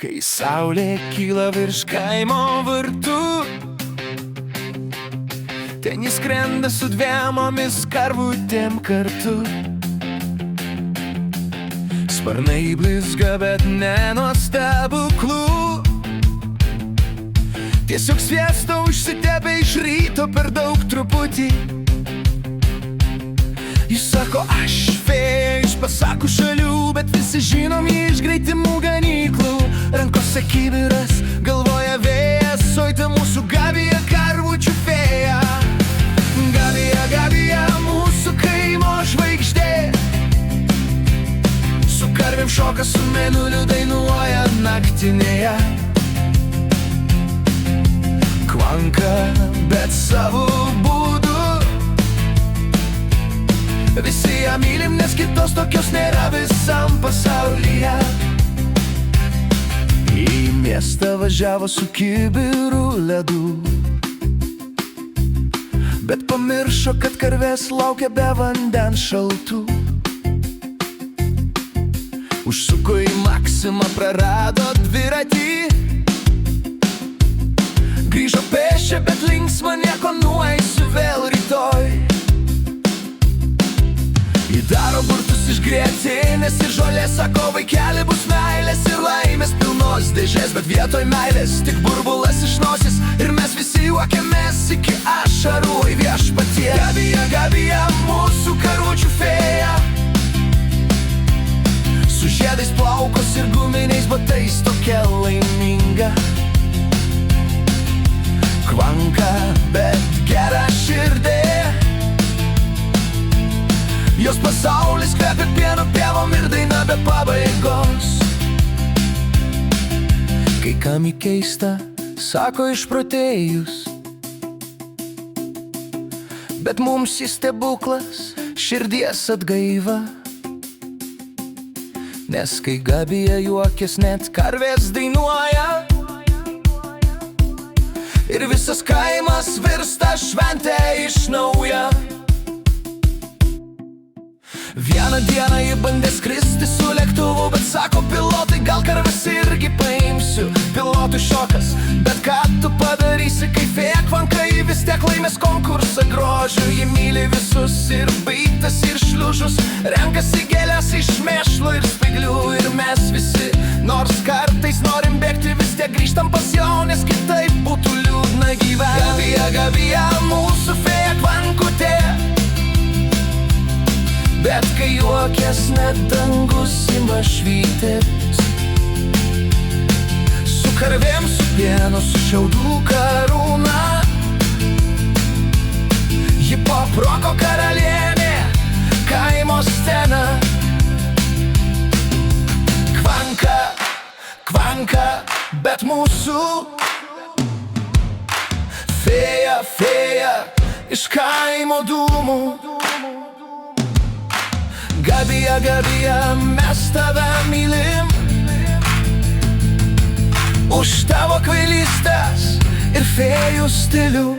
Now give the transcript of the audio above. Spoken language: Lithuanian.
Kai saulė kyla virš kaimo vartų, ten jis skrenda su dviemomis karvutėm kartu. Sparnai blizga, bet ne nuo stebuklų, tiesiog sviesto užsitepė iš ryto per daug truputį. Jis sako, aš fėja iš pasakų šalių, bet visi žinom jį iš greitimų ganyklų. Rankose kibiras, galvoja vėjas, oi ta mūsų Gabija karvučių fėja. Gabija, Gabija, mūsų kaimo žvaigždė, su karvėm šoka, su mėnuliu dainuoja naktinėje. Kvanka, bet savo būdu, visi ją mylim, nes kitos tokios nėra visam pasaulyje. Į miestą važiavo su kibiru ledų, bet pamiršo, kad karvės laukia be vandens šaltų. Užsuko į Maksimą, prarado dviratį, grįžo pėsčia, bet linksma, nieko, nueisiu vėl rytoj. Įdaro burtus iš grietinės ir žolės, sako, vaikeli, bus meilės ir laimės pilnos dėžės, bet vietoj meilės tik burbulas iš nosis ir mes visi juokiamės iki ašarų į viešpatie. Gabija, Gabija, mūsų karučių fėja, su žiedais plaukos ir guminiais batais, tokia laiminga. Kvanka, bet gera širdė, jos pasaulis kvepia pieno pievom ir daina be pabaigos. Kai kam į keista, sako išprotėjus, bet mums jis stebuklas, širdies atgaiva. Nes kai Gabija juokės, net karvės dainuoja, ir visas kaimas virsta šventė iš naujo. Vieną dieną ji bandė skristi su lėktuvu, bet sako pilotai, gal karves irgi paimsiu. Pilotų šokas, bet ką tu padarysi, kai fėja Kvanka, ji vis tiek laimės konkursą grožių. Ji myli visus ir baitas ir šliužus, renkasi gėlės iš mėšlo ir spyglių. Ir mes visi, nors kartais norim bėgti, vis tiek grįžtam pas jo, nes kitaip būtų liūdna gyventi. Gabija, Gabija, mūsų fėja Kvankutė, bet kai juokės, net dangus ima švytėt. Su karvėm, su pienu, su šiaudų karūna, ji poproko karalienė, kaimo scena. Kvanka, Kvanka, bet mūsų fėja, fėja iš kaimo dūmų. Gabija, Gabija, mes tave mylim, už tavo kvailystes ir fėjų stilių.